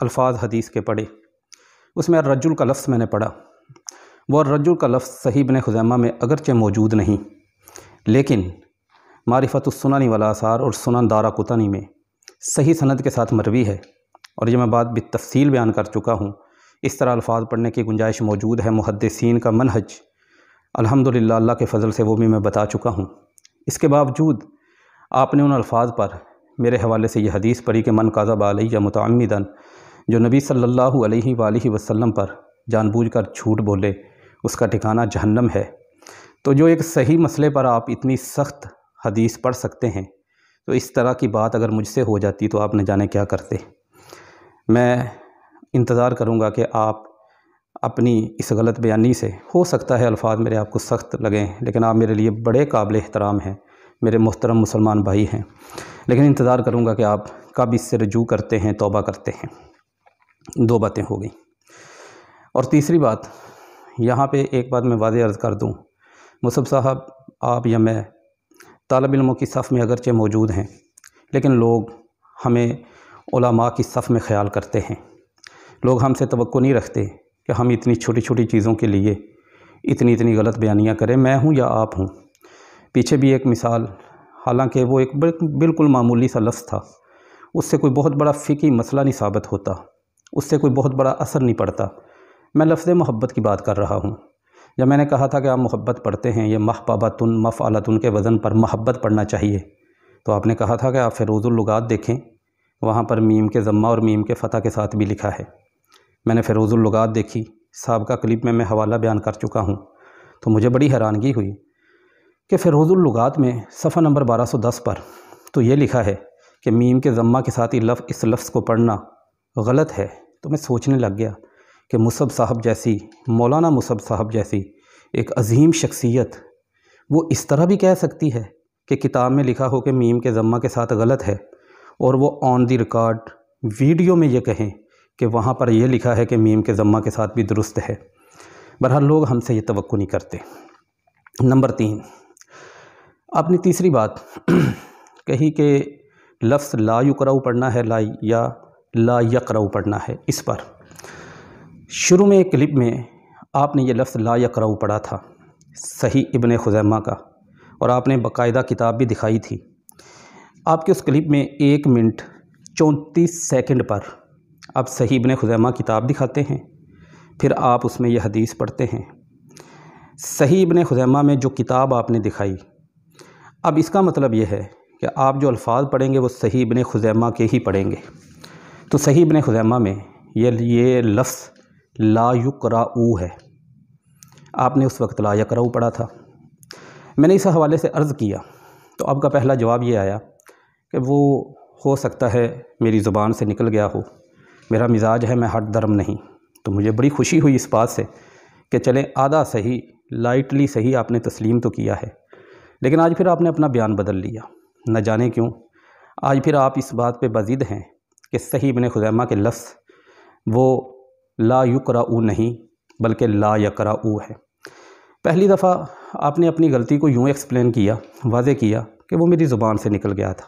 الفاظ حدیث کے پڑھے، اس میں الرجل کا لفظ میں نے پڑھا۔ وہ الرجل کا لفظ صحیح ابن خزیمہ میں اگرچہ موجود نہیں، لیکن معرفت السنن والآثار اور سنن دارقطنی میں صحیح سند کے ساتھ مروی ہے، اور یہ میں بات بالتفصیل بیان کر چکا ہوں۔ اس طرح الفاظ پڑھنے کی گنجائش موجود ہے۔ محدثین کا منہج الحمدللہ اللہ کے فضل سے وہ بھی میں بتا چکا ہوں۔ اس کے باوجود آپ نے ان الفاظ پر میرے حوالے سے یہ حدیث پڑھی کہ من کذب علیہ متعمداً، جو نبی صلی اللہ علیہ وآلہ وسلم پر جان بوجھ کر جھوٹ بولے اس کا ٹھکانہ جہنم ہے۔ تو جو ایک صحیح مسئلے پر آپ اتنی سخت حدیث پڑھ سکتے ہیں، تو اس طرح کی بات اگر مجھ سے ہو جاتی تو آپ نہ جانے کیا کرتے۔ میں انتظار کروں گا کہ آپ اپنی اس غلط بیانی سے، ہو سکتا ہے الفاظ میرے آپ کو سخت لگیں، لیکن آپ میرے لیے بڑے قابل احترام ہیں، میرے محترم مسلمان بھائی ہیں، لیکن انتظار کروں گا کہ آپ کب اس سے رجوع کرتے ہیں، توبہ کرتے ہیں۔ دو باتیں ہو گئیں۔ اور تیسری بات، یہاں پہ ایک بات میں واضح عرض کر دوں، مصعب صاحب آپ یا میں طالب علموں کی صف میں اگرچہ موجود ہیں، لیکن لوگ ہمیں علماء کی صف میں خیال کرتے ہیں۔ لوگ ہم سے توقع نہیں رکھتے کہ ہم اتنی چھوٹی چھوٹی چیزوں کے لیے اتنی غلط بیانیاں کریں، میں ہوں یا آپ ہوں۔ پیچھے بھی ایک مثال، حالانکہ وہ ایک بالکل معمولی سا لفظ تھا، اس سے کوئی بہت بڑا فقہی مسئلہ نہیں ثابت ہوتا، اس سے کوئی بہت بڑا اثر نہیں پڑتا۔ میں لفظ محبت کی بات کر رہا ہوں۔ جب میں نے کہا تھا کہ آپ محبت پڑھتے ہیں، یہ محببتن مفعلتن کے وزن پر محبت پڑھنا چاہیے، تو آپ نے کہا تھا کہ آپ فیروز اللغات دیکھیں، وہاں پر میم کے ضمہ اور میم کے فتح کے ساتھ بھی لکھا ہے۔ میں نے فیروز اللغات دیکھی، سابقہ کلپ میں حوالہ بیان کر چکا ہوں، تو مجھے بڑی حیرانگی ہوئی کہ فیروز اللغات میں صفحہ نمبر 1210 پر تو یہ لکھا ہے کہ میم کے ضمہ کے ساتھ ہی اس لفظ کو پڑھنا غلط ہے۔ تو میں سوچنے لگ گیا کہ مصعب صاحب جیسی، مولانا مصعب صاحب جیسی ایک عظیم شخصیت، وہ اس طرح بھی کہہ سکتی ہے کہ کتاب میں لکھا ہو کہ میم کے ضمہ کے ساتھ غلط ہے، اور وہ آن دی ریکارڈ ویڈیو میں یہ کہیں کہ وہاں پر یہ لکھا ہے کہ میم کے ضمہ کے ساتھ بھی درست ہے۔ بہرحال لوگ ہم سے یہ توقع نہیں کرتے۔ نمبر 3، آپ نے تیسری بات کہی کہ لفظ لا یقرأ پڑھنا ہے یا لا یقرأ پڑھنا ہے۔ اس پر شروع میں ایک کلپ میں آپ نے یہ لفظ لا یقرأ پڑھا تھا، صحیح ابن خزیمہ کا، اور آپ نے باقاعدہ کتاب بھی دکھائی تھی۔ آپ کے اس کلپ میں 1 منٹ 34 سیکنڈ پر آپ صحیح ابن خزیمہ کتاب دکھاتے ہیں، پھر آپ اس میں یہ حدیث پڑھتے ہیں۔ صحیح ابن خزیمہ میں جو کتاب آپ نے دکھائی، اب اس کا مطلب یہ ہے کہ آپ جو الفاظ پڑھیں گے وہ صحیح ابن خزیمہ کے ہی پڑھیں گے۔ تو صحیح ابن خزیمہ میں یہ لفظ لا یقرأ ہے، آپ نے اس وقت لا یقرأ پڑھا تھا۔ میں نے اس حوالے سے عرض کیا تو آپ کا پہلا جواب یہ آیا کہ وہ ہو سکتا ہے میری زبان سے نکل گیا ہو، میرا مزاج ہے، میں ہٹ درم نہیں۔ تو مجھے بڑی خوشی ہوئی اس بات سے کہ چلیں آدھا صحیح، لائٹلی صحیح آپ نے تسلیم تو کیا ہے، لیکن آج پھر آپ نے اپنا بیان بدل لیا، نہ جانے کیوں۔ آج پھر آپ اس بات پہ بضد ہیں کہ صحیح ابن خزیمہ کے لفظ وہ لا یقرأ نہیں بلکہ لا یقرأ ہے۔ پہلی دفعہ آپ نے اپنی غلطی کو یوں ایکسپلین کیا، واضح کیا کہ وہ میری زبان سے نکل گیا تھا،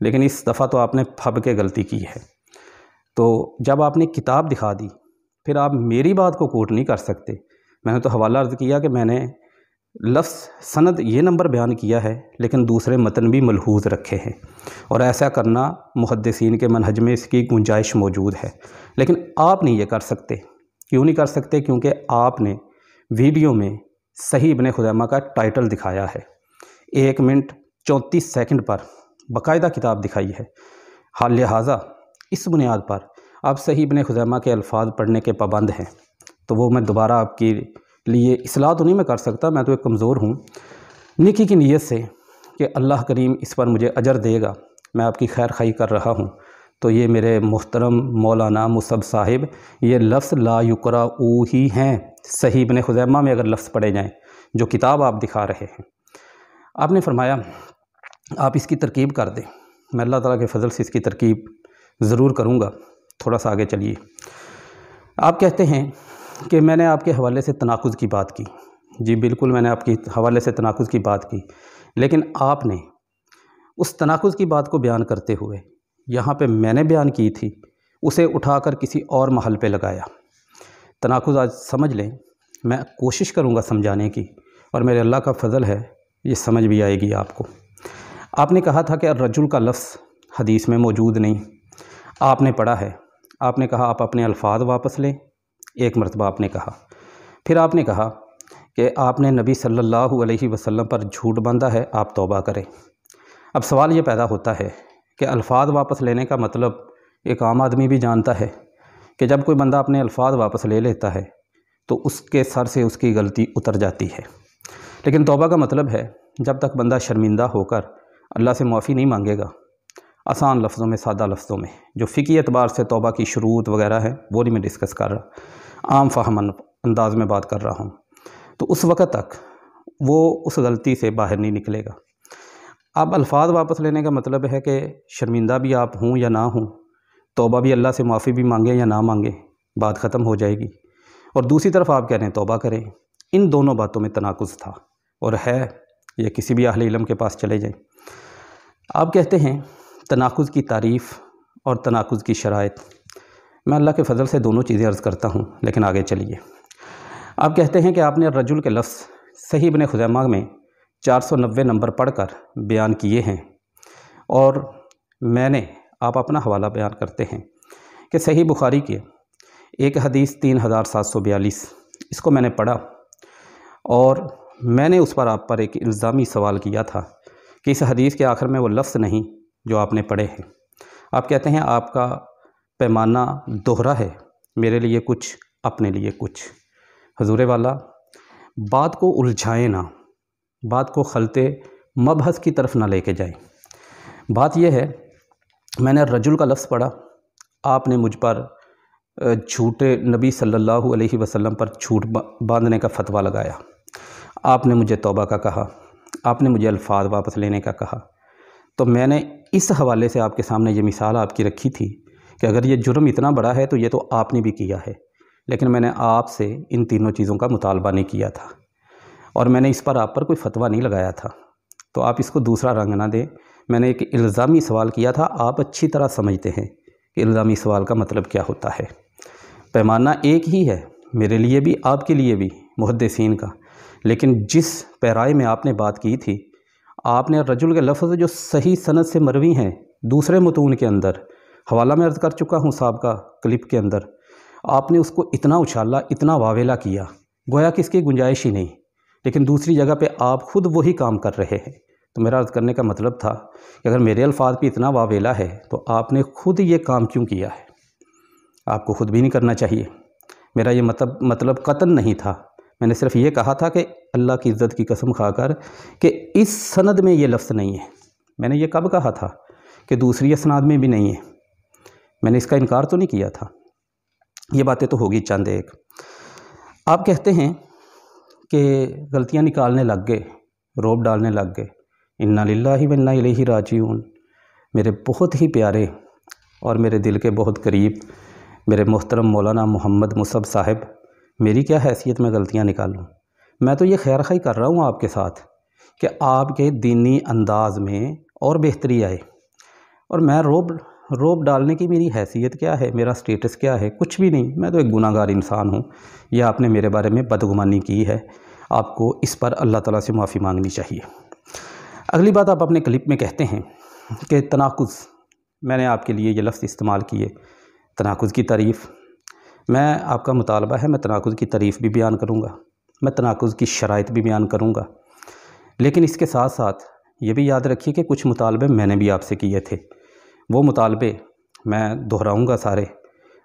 لیکن اس دفعہ تو آپ نے پھب کے غلطی کی ہے۔ تو جب آپ نے کتاب دکھا دی، پھر آپ میری بات کو کوٹ نہیں کر سکتے۔ میں نے تو حوالہ عرض کیا کہ میں نے لفظ سند یہ نمبر بیان کیا ہے، لیکن دوسرے متن بھی ملحوظ رکھے ہیں، اور ایسا کرنا محدثین کے منہج میں اس کی گنجائش موجود ہے، لیکن آپ نہیں یہ کر سکتے۔ کیوں نہیں کر سکتے؟ کیونکہ آپ نے ویڈیو میں صحیح ابن خزیمہ کا ٹائٹل دکھایا ہے، 1 منٹ 34 سیکنڈ پر باقاعدہ کتاب دکھائی ہے۔ حال لہٰذا اس بنیاد پر آپ صحیح ابن خزیمہ کے الفاظ پڑھنے کے پابند ہیں۔ تو وہ میں دوبارہ آپ کے لیے اصلاح تو نہیں میں کر سکتا، میں تو ایک کمزور ہوں، نیکی کی نیت سے کہ اللہ کریم اس پر مجھے اجر دے گا، میں آپ کی خیر خواہی کر رہا ہوں۔ تو یہ میرے محترم مولانا مصعب صاحب، یہ لفظ لا یقرأ ہی ہیں۔ صحیح ابن خزیمہ میں اگر لفظ پڑھے جائیں جو کتاب آپ دکھا رہے ہیں، آپ نے فرمایا آپ اس کی ترکیب کر دیں۔ میں اللہ تعالیٰ کے فضل سے اس کی ترکیب ضرور کروں گا۔ تھوڑا سا آگے چلیے۔ آپ کہتے ہیں کہ میں نے آپ کے حوالے سے تناقض کی بات کی۔ جی بالکل، میں نے آپ کے حوالے سے تناقض کی بات کی، لیکن آپ نے اس تناقض کی بات کو بیان کرتے ہوئے یہاں پہ میں نے بیان کی تھی اسے اٹھا کر کسی اور محل پہ لگایا۔ تناقض آج سمجھ لیں، میں کوشش کروں گا سمجھانے کی، اور میرے اللہ کا فضل ہے یہ سمجھ بھی آئے گی آپ کو۔ آپ نے کہا تھا کہ الرجل کا لفظ حدیث میں موجود نہیں، آپ نے پڑھا ہے، آپ نے کہا آپ اپنے الفاظ واپس لیں، ایک مرتبہ آپ نے کہا، پھر آپ نے کہا کہ آپ نے نبی صلی اللہ علیہ وسلم پر جھوٹ باندھا ہے، آپ توبہ کریں۔ اب سوال یہ پیدا ہوتا ہے کہ الفاظ واپس لینے کا مطلب ایک عام آدمی بھی جانتا ہے کہ جب کوئی بندہ اپنے الفاظ واپس لے لیتا ہے تو اس کے سر سے اس کی غلطی اتر جاتی ہے، لیکن توبہ کا مطلب ہے جب تک بندہ شرمندہ ہو کر اللہ سے معافی نہیں مانگے گا، آسان لفظوں میں، سادہ لفظوں میں، جو فقہی اعتبار سے توبہ کی شروط وغیرہ ہے وہ نہیں میں ڈسکس کر رہا، عام فہم انداز میں بات کر رہا ہوں، تو اس وقت تک وہ اس غلطی سے باہر نہیں نکلے گا۔ اب الفاظ واپس لینے کا مطلب ہے کہ شرمندہ بھی آپ ہوں یا نہ ہوں، توبہ بھی اللہ سے معافی بھی مانگیں یا نہ مانگیں، بات ختم ہو جائے گی، اور دوسری طرف آپ کہہ رہے ہیں توبہ کریں۔ ان دونوں باتوں میں تناقض تھا اور ہے، یہ کسی بھی اہل علم کے پاس چلے جائیں۔ آپ کہتے ہیں تناقض کی تعریف اور تناقض کی شرائط، میں اللہ کے فضل سے دونوں چیزیں عرض کرتا ہوں، لیکن آگے چلیے۔ آپ کہتے ہیں کہ آپ نے الرجل کے لفظ صحیح ابن خزیمہ میں 490 نمبر پڑھ کر بیان کیے ہیں، اور میں نے، آپ اپنا حوالہ بیان کرتے ہیں کہ صحیح بخاری کے ایک حدیث 3742، اس کو میں نے پڑھا اور میں نے اس پر آپ پر ایک الزامی سوال کیا تھا کہ اس حدیث کے آخر میں وہ لفظ نہیں جو آپ نے پڑھے ہیں۔ آپ کہتے ہیں آپ کا پیمانہ دوہرا ہے، میرے لیے کچھ، اپنے لیے کچھ۔ حضور والا، بات کو الجھائیں نہ، بات کو خلطے مبحث کی طرف نہ لے کے جائیں۔ بات یہ ہے، میں نے الرجل کا لفظ پڑھا، آپ نے مجھ پر جھوٹے نبی صلی اللہ علیہ وسلم پر جھوٹ باندھنے کا فتویٰ لگایا، آپ نے مجھے توبہ کا کہا، آپ نے مجھے الفاظ واپس لینے کا کہا، تو میں نے اس حوالے سے آپ کے سامنے یہ مثال آپ کی رکھی تھی کہ اگر یہ جرم اتنا بڑا ہے تو یہ تو آپ نے بھی کیا ہے، لیکن میں نے آپ سے ان تینوں چیزوں کا مطالبہ نہیں کیا تھا، اور میں نے اس پر آپ پر کوئی فتویٰ نہیں لگایا تھا، تو آپ اس کو دوسرا رنگ نہ دیں۔ میں نے ایک الزامی سوال کیا تھا، آپ اچھی طرح سمجھتے ہیں کہ الزامی سوال کا مطلب کیا ہوتا ہے۔ پیمانہ ایک ہی ہے، میرے لیے بھی آپ کے لیے بھی، محدثین کا، لیکن جس پیرائے میں آپ نے بات کی تھی، آپ نے الرجل کے لفظ جو صحیح سند سے مروی ہیں دوسرے متون کے اندر، حوالہ میں عرض کر چکا ہوں سابقہ کلپ کے اندر، آپ نے اس کو اتنا اچھالا، اتنا واویلا کیا، گویا کہ اس کی گنجائش ہی نہیں، لیکن دوسری جگہ پہ آپ خود وہی کام کر رہے ہیں۔ تو میرا عرض کرنے کا مطلب تھا کہ اگر میرے الفاظ پہ اتنا واویلا ہے تو آپ نے خود یہ کام کیوں کیا ہے؟ آپ کو خود بھی نہیں کرنا چاہیے۔ میرا یہ مطلب قطعاً نہیں تھا، میں نے صرف یہ کہا تھا کہ اللہ کی عزت کی قسم کھا کر کہ اس سند میں یہ لفظ نہیں ہے۔ میں نے یہ کب کہا تھا کہ دوسری اسناد میں بھی نہیں ہے؟ میں نے اس کا انکار تو نہیں کیا تھا۔ یہ باتیں تو ہوگی چند ایک۔ آپ کہتے ہیں کہ غلطیاں نکالنے لگ گئے، روب ڈالنے لگ گئے، انا للہ و انا الیہ راجعون۔ میرے بہت ہی پیارے اور میرے دل کے بہت قریب میرے محترم مولانا محمد مصعب صاحب، میری کیا حیثیت میں غلطیاں نکالوں؟ میں تو یہ خیر خواہی کر رہا ہوں آپ کے ساتھ کہ آپ کے دینی انداز میں اور بہتری آئے، اور میں روب ڈالنے کی میری حیثیت کیا ہے؟ میرا سٹیٹس کیا ہے؟ کچھ بھی نہیں، میں تو ایک گناہ گار انسان ہوں۔ یہ آپ نے میرے بارے میں بدگمانی کی ہے، آپ کو اس پر اللہ تعالیٰ سے معافی مانگنی چاہیے۔ اگلی بات، آپ اپنے کلپ میں کہتے ہیں کہ تناقض، میں نے آپ کے لیے یہ لفظ استعمال کیے، تناقض کی تعریف، میں آپ کا مطالبہ ہے میں تناقض کی تعریف بھی بیان کروں گا، میں تناقض کی شرائط بھی بیان کروں گا، لیکن اس کے ساتھ ساتھ یہ بھی یاد رکھیے کہ کچھ مطالبے میں نے بھی آپ سے کیے تھے، وہ مطالبے میں دہراؤں گا سارے۔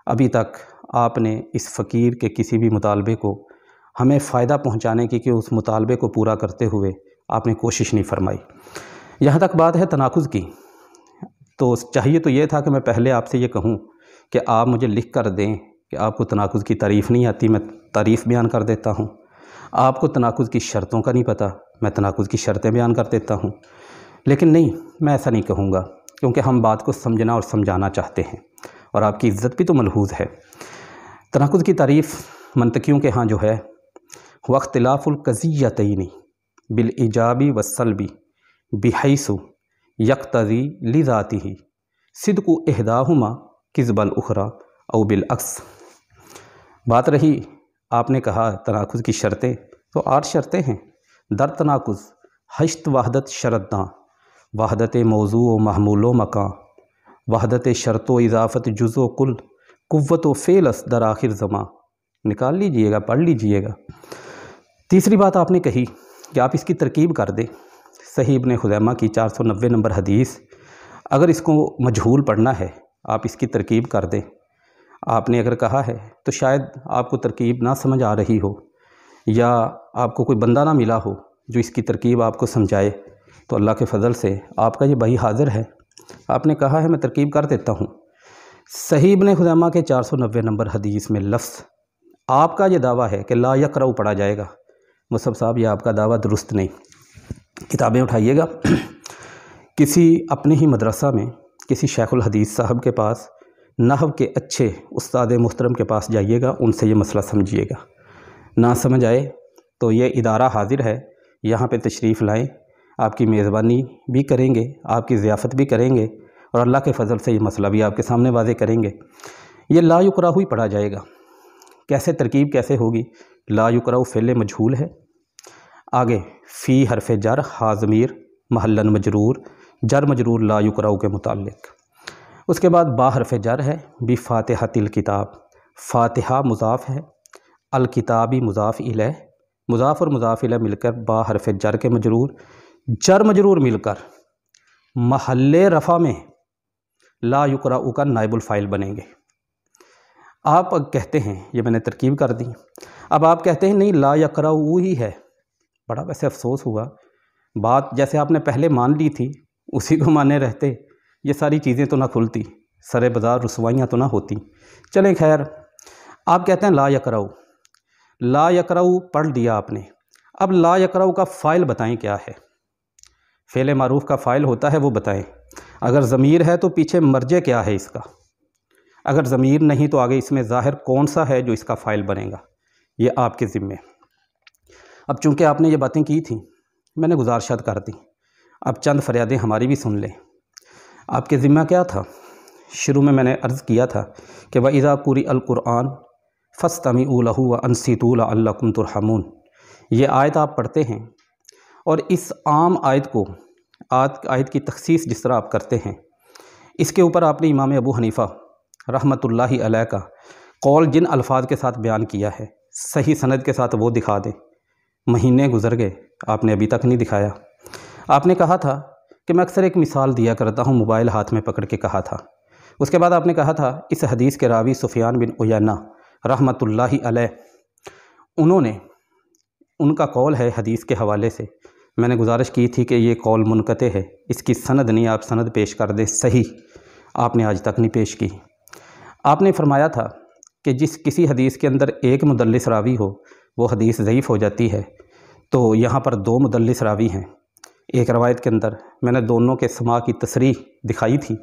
ابھی تک آپ نے اس فقیر کے کسی بھی مطالبے کو ہمیں فائدہ پہنچانے کی کہ اس مطالبے کو پورا کرتے ہوئے آپ نے کوشش نہیں فرمائی۔ یہاں تک بات ہے تناقض کی، تو چاہیے تو یہ تھا کہ میں پہلے آپ سے یہ کہوں کہ آپ مجھے لکھ کر دیں کہ آپ کو تناقض کی تعریف نہیں آتی، میں تعریف بیان کر دیتا ہوں۔ آپ کو تناقض کی شرطوں کا نہیں پتہ، میں تناقض کی شرطیں بیان کر دیتا ہوں، لیکن نہیں، میں ایسا نہیں کہوں گا، کیونکہ ہم بات کو سمجھنا اور سمجھانا چاہتے ہیں، اور آپ کی عزت بھی تو ملحوظ ہے۔ تناقض کی تعریف منطقیوں کے ہاں جو ہے، واختلاف القضیتین بالایجاب والسلب بحیث یقتضی لذاتہ صدق احداہما کذب الاخری او بالعکس۔ بات رہی آپ نے کہا تناقض کی شرطیں، تو 8 شرطیں ہیں۔ در تناقض 8 وحدت شرط داں، وحدت موضوع و محمول و مکان، وحدت شرط و اضافت جز و کل، قوت و فعل است در آخر زمان۔ نکال لیجئے گا، پڑھ لیجئے گا۔ تیسری بات آپ نے کہی کہ آپ اس کی ترکیب کر دیں۔ صحیح ابن خزیمہ کی 490 نمبر حدیث، اگر اس کو مجہول پڑھنا ہے آپ اس کی ترکیب کر دیں۔ آپ نے اگر کہا ہے تو شاید آپ کو ترکیب نہ سمجھ آ رہی ہو، یا آپ کو کوئی بندہ نہ ملا ہو جو اس کی ترکیب آپ کو سمجھائے، تو اللہ کے فضل سے آپ کا یہ بھائی حاضر ہے۔ آپ نے کہا ہے میں ترکیب کر دیتا ہوں۔ صحیح ابن خزیمہ کے 490 نمبر حدیث میں لفظ آپ کا یہ دعویٰ ہے کہ لا یقرأ پڑھا جائے گا۔ مصعب صاحب یہ آپ کا دعویٰ درست نہیں۔ کتابیں اٹھائیے گا، کسی اپنے ہی مدرسہ میں کسی شیخ الحدیث صاحب کے پاس، نحو کے اچھے استاد محترم کے پاس جائیے گا، ان سے یہ مسئلہ سمجھیے گا۔ نہ سمجھ آئے تو یہ ادارہ حاضر ہے، یہاں پہ تشریف لائیں، آپ کی میزبانی بھی کریں گے، آپ کی ضیافت بھی کریں گے، اور اللہ کے فضل سے یہ مسئلہ بھی آپ کے سامنے واضح کریں گے۔ یہ لا یقرأ ہی پڑھا جائے گا۔ کیسے ترکیب کیسے ہوگی؟ لا یقرأ فعل مجہول ہے، آگے فی حرف جر، ہا ضمیر، محلاً مجرور، جر مجرور لا یقرأ کے متعلق۔ اس کے بعد با حرف جر ہے، بفاتحۃ الکتاب، فاتحہ مضاف ہے، الکتابی مضاف الیہ، مضاف اور مضاف الیہ مل کر با حرف جر کے مجرور، جر مجرور مل کر محل رفع میں لا یقرأ کا نائب الفاعل بنیں گے۔ آپ کہتے ہیں، یہ میں نے ترکیب کر دی، اب آپ کہتے ہیں نہیں لا یقرأ ہی ہے۔ بڑا ویسے افسوس ہوا، بات جیسے آپ نے پہلے مان لی تھی اسی کو مانے رہتے، یہ ساری چیزیں تو نہ کھلتی، سر بازار رسوائیاں تو نہ ہوتی۔ چلیں خیر، آپ کہتے ہیں لا یقرأ، لا یقرأ پڑھ دیا آپ نے، اب لا یقرأ کا فاعل بتائیں کیا ہے؟ فعل معروف کا فاعل ہوتا ہے وہ بتائیں۔ اگر ضمیر ہے تو پیچھے مرجع کیا ہے اس کا؟ اگر ضمیر نہیں تو آگے اس میں ظاہر کون سا ہے جو اس کا فاعل بنے گا؟ یہ آپ کے ذمے۔ اب چونکہ آپ نے یہ باتیں کی تھیں، میں نے گزارشات کر دی، اب چند فریادیں ہماری بھی سن لیں۔ آپ کے ذمہ کیا تھا؟ شروع میں نے عرض کیا تھا کہ وَإِذَا قُرِئَ الْقُرْآنُ فَاسْتَمِعُوا لَهُ وَأَنصِتُوا لَعَلَّكُمْ تُرْحَمُونَ۔ یہ آیت آپ پڑھتے ہیں، اور اس عام آیت کو، آیت کی تخصیص جس طرح آپ کرتے ہیں، اس کے اوپر آپ نے امام ابو حنیفہ رحمۃ اللہ علیہ کا قول جن الفاظ کے ساتھ بیان کیا ہے، صحیح سند کے ساتھ وہ دکھا دیں۔ مہینے گزر گئے، آپ نے ابھی تک نہیں دکھایا۔ آپ نے کہا تھا کہ میں اکثر ایک مثال دیا کرتا ہوں، موبائل ہاتھ میں پکڑ کے کہا تھا۔ اس کے بعد آپ نے کہا تھا اس حدیث کے راوی سفیان بن عیینہ رحمۃ اللہ علیہ، ان کا قول ہے حدیث کے حوالے سے، میں نے گزارش کی تھی کہ یہ قول منقطع ہے، اس کی سند نہیں، آپ سند پیش کر دیں صحیح، آپ نے آج تک نہیں پیش کی۔ آپ نے فرمایا تھا کہ کسی حدیث کے اندر ایک مدلس راوی ہو وہ حدیث ضعیف ہو جاتی ہے، تو یہاں پر 2 مدلس راوی ہیں۔ ایک روایت کے اندر میں نے دونوں کے سماع کی تصریح دکھائی تھی،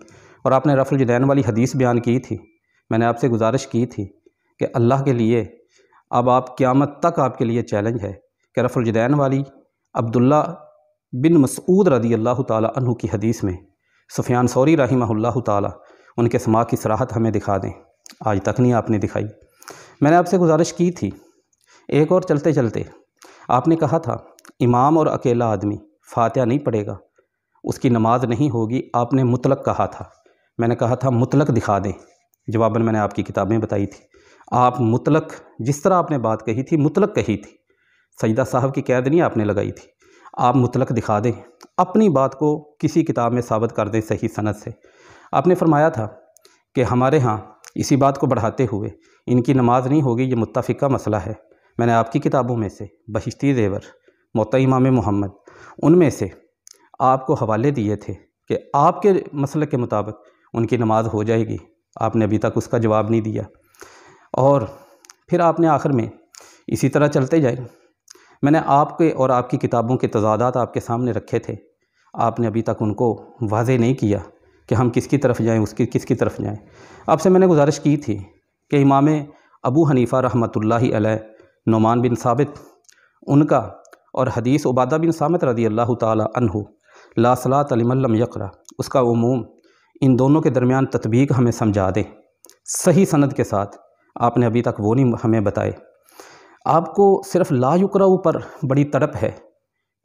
اور آپ نے رفع الجدین والی حدیث بیان کی تھی۔ میں نے آپ سے گزارش کی تھی کہ اللہ کے لیے اب آپ قیامت تک آپ کے لیے چیلنج ہے کہ رفع الجدین والی عبداللہ بن مسعود رضی اللہ تعالی عنہ کی حدیث میں سفیان ثوری رحمہ اللہ تعالی ان کے سماع کی صراحت ہمیں دکھا دیں۔ آج تک نہیں آپ نے دکھائی۔ میں نے آپ سے گزارش کی تھی، ایک اور چلتے چلتے آپ نے کہا تھا امام اور اکیلا آدمی فاتحہ نہیں پڑھے گا، اس کی نماز نہیں ہوگی، آپ نے مطلق کہا تھا۔ میں نے کہا تھا مطلق دکھا دیں، جواباً میں نے آپ کی کتابیں بتائی تھی، آپ مطلق جس طرح آپ نے بات کہی تھی مطلق کہی تھی، سجدہ صاحب کی قید نہیں آپ نے لگائی تھی، آپ مطلق دکھا دیں، اپنی بات کو کسی کتاب میں ثابت کر دیں صحیح سند سے۔ آپ نے فرمایا تھا کہ ہمارے ہاں اسی بات کو بڑھاتے ہوئے ان کی نماز نہیں ہوگی، یہ متفقہ مسئلہ ہے۔ میں نے آپ کی کتابوں میں سے بہشتی زیور، موطا امام محمد، ان میں سے آپ کو حوالے دیے تھے کہ آپ کے مسئلے کے مطابق ان کی نماز ہو جائے گی، آپ نے ابھی تک اس کا جواب نہیں دیا۔ اور پھر آپ نے آخر میں اسی طرح چلتے جائیں، میں نے آپ کے اور آپ کی کتابوں کے تضادات آپ کے سامنے رکھے تھے، آپ نے ابھی تک ان کو واضح نہیں کیا کہ ہم کس کی طرف جائیں، کس کی طرف جائیں۔ آپ سے میں نے گزارش کی تھی کہ امام ابو حنیفہ رحمۃ اللہ علیہ، نعمان بن ثابت ان کا، اور حدیث عبادہ بن صامت رضی اللہ تعالی عنہ لا صلاۃ لمن لم یقرأ، اس کا عموم، ان دونوں کے درمیان تطبیق ہمیں سمجھا دیں۔ صحیح سند کے ساتھ آپ نے ابھی تک وہ نہیں ہمیں بتائے۔ آپ کو صرف لا یقرأ پر بڑی تڑپ ہے۔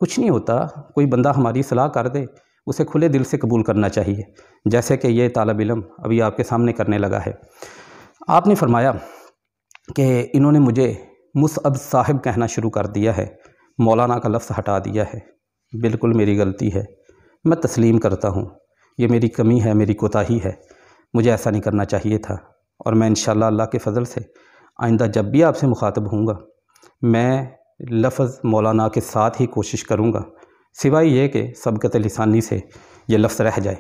کچھ نہیں ہوتا، کوئی بندہ ہماری اصلاح کر دے، اسے کھلے دل سے قبول کرنا چاہیے، جیسے کہ یہ طالب علم ابھی آپ کے سامنے کرنے لگا ہے۔ آپ نے فرمایا کہ انہوں نے مجھے مصعب صاحب کہنا شروع کر دیا ہے، مولانا کا لفظ ہٹا دیا ہے۔ بالکل میری غلطی ہے، میں تسلیم کرتا ہوں، یہ میری کمی ہے، میری کوتاہی ہے، مجھے ایسا نہیں کرنا چاہیے تھا، اور میں انشاءاللہ اللہ کے فضل سے آئندہ جب بھی آپ سے مخاطب ہوں گا میں لفظ مولانا کے ساتھ ہی کوشش کروں گا، سوائے یہ کہ سبقت لسانی سے یہ لفظ رہ جائے۔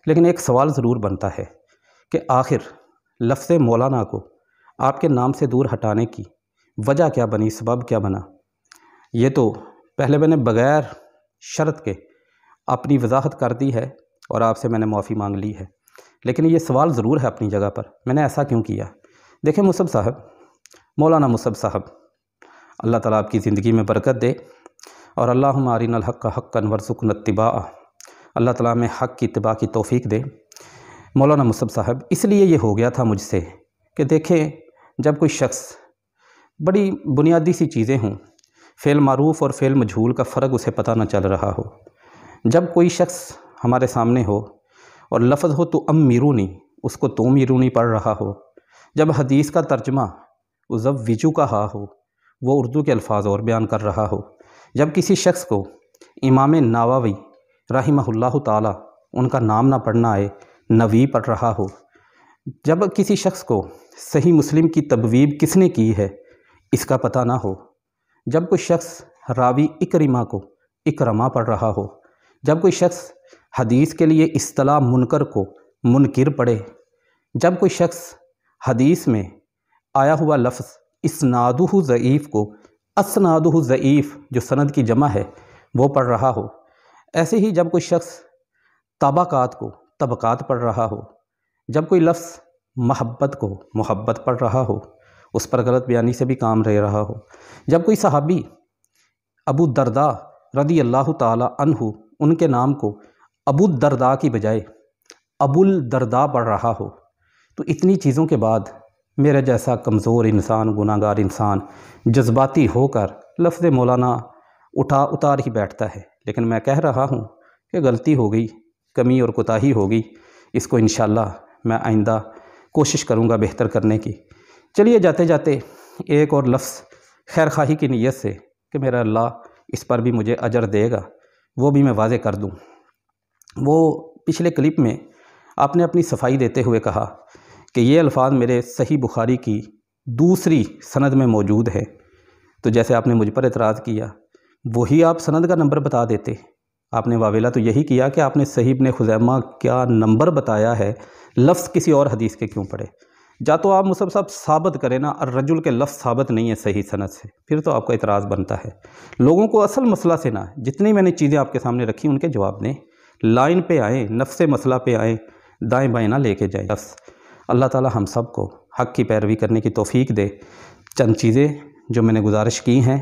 لیکن ایک سوال ضرور بنتا ہے کہ آخر لفظ مولانا کو آپ کے نام سے دور ہٹانے کی وجہ کیا بنی، سبب کیا بنا؟ یہ تو پہلے میں نے بغیر شرط کے اپنی وضاحت کر دی ہے اور آپ سے میں نے معافی مانگ لی ہے، لیکن یہ سوال ضرور ہے اپنی جگہ پر، میں نے ایسا کیوں کیا؟ دیکھیں مصعب صاحب، مولانا مصعب صاحب، اللہ تعالیٰ آپ کی زندگی میں برکت دے، اور اللہم ارنا الحق حقا وارزقنا اتباعہ، اللہ تعالیٰ میں حق کی اتباع کی توفیق دے۔ مولانا مصعب صاحب، اس لیے یہ ہو گیا تھا مجھ سے کہ دیکھیں جب کوئی شخص بڑی بنیادی سی چیزیں ہوں، فعل معروف اور فعل مجہول کا فرق اسے پتہ نہ چل رہا ہو، جب کوئی شخص ہمارے سامنے ہو اور لفظ ہو تو امیرونی، اس کو تو امیرونی پڑھ رہا ہو، جب حدیث کا ترجمہ وزوجو کا ہا ہو، وہ اردو کے الفاظ اور بیان کر رہا ہو، جب کسی شخص کو امام نووی رحمہ اللہ تعالی ان کا نام نہ پڑھنا آئے، نوی پڑھ رہا ہو، جب کسی شخص کو صحیح مسلم کی تبویب کس نے کی ہے اس کا پتہ نہ ہو، جب کوئی شخص راوی اکرمہ کو اکرمہ پڑھ رہا ہو، جب کوئی شخص حدیث کے لیے اصطلاح منکر کو منکر پڑھے، جب کوئی شخص حدیث میں آیا ہوا لفظ اسنادہ ضعیف کو اسنادہ ضعیف جو سند کی جمع ہے وہ پڑھ رہا ہو، ایسے ہی جب کوئی شخص طبقات کو طبقات پڑھ رہا ہو، جب کوئی لفظ محبت کو محبت پڑھ رہا ہو، اس پر غلط بیانی سے بھی کام رہ رہا ہو، جب کوئی صحابی ابو الدرداء رضی اللہ تعالی عنہ ان کے نام کو ابو الدرداء کی بجائے ابو الدرداء پڑھ رہا ہو، تو اتنی چیزوں کے بعد میرا جیسا کمزور انسان، گناہ گار انسان جذباتی ہو کر لفظ مولانا اتار ہی بیٹھتا ہے۔ لیکن میں کہہ رہا ہوں کہ غلطی ہو گئی، کمی اور کوتاہی ہوگی، اس کو انشاءاللہ میں آئندہ کوشش کروں گا بہتر کرنے کی۔ چلیے جاتے جاتے ایک اور لفظ خیر خواہی کی نیت سے کہ میرا اللہ اس پر بھی مجھے اجر دے گا، وہ بھی میں واضح کر دوں۔ وہ پچھلے کلپ میں آپ نے اپنی صفائی دیتے ہوئے کہا کہ یہ الفاظ میرے صحیح بخاری کی دوسری سند میں موجود ہے، تو جیسے آپ نے مجھ پر اعتراض کیا وہی آپ سند کا نمبر بتا دیتے۔ آپ نے واویلا تو یہی کیا کہ آپ نے صحیح ابن خزیمہ کیا نمبر بتایا ہے، لفظ کسی اور حدیث کے کیوں پڑھے؟ جا تو آپ مصعب صاحب ثابت کریں نا، الرجل کے لفظ ثابت نہیں ہے صحیح سند سے، پھر تو آپ کو اعتراض بنتا ہے۔ لوگوں کو اصل مسئلہ سے نہ، جتنی میں نے چیزیں آپ کے سامنے رکھی ان کے جواب دیں، لائن پہ آئیں، نفس مسئلہ پہ آئیں، دائیں بائیں نہ لے کے جائیں۔ بس اللہ تعالی ہم سب کو حق کی پیروی کرنے کی توفیق دے۔ چند چیزیں جو میں نے گزارش کی ہیں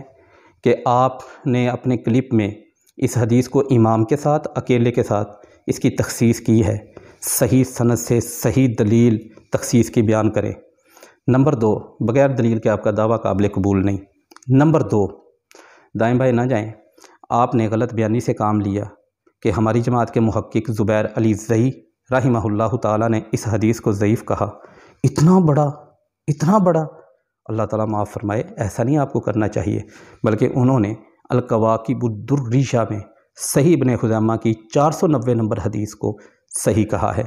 کہ آپ نے اپنے کلپ میں اس حدیث کو امام کے ساتھ اکیلے کے ساتھ اس کی تخصیص کی ہے، صحیح سند سے صحیح دلیل تخصیص کی بیان کریں۔ نمبر 2، بغیر دلیل کے آپ کا دعویٰ قابل قبول نہیں۔ نمبر 2، دائیں بائیں نہ جائیں، آپ نے غلط بیانی سے کام لیا کہ ہماری جماعت کے محقق زبیر علی زئی رحمہ اللہ تعالیٰ نے اس حدیث کو ضعیف کہا۔ اتنا بڑا اللہ تعالیٰ معاف فرمائے، ایسا نہیں آپ کو کرنا چاہیے، بلکہ انہوں نے الکواکب الدریہ میں صحیح ابن خزیمہ کی 490 نمبر حدیث کو صحیح کہا ہے۔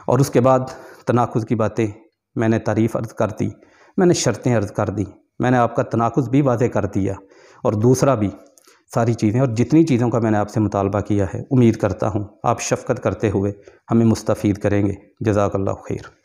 اور اس کے بعد تناقض کی باتیں میں نے تعریف عرض کر دی، میں نے شرطیں عرض کر دی، میں نے آپ کا تناقض بھی واضح کر دیا، اور دوسرا بھی ساری چیزیں، اور جتنی چیزوں کا میں نے آپ سے مطالبہ کیا ہے امید کرتا ہوں آپ شفقت کرتے ہوئے ہمیں مستفید کریں گے۔ جزاک اللہ خیر۔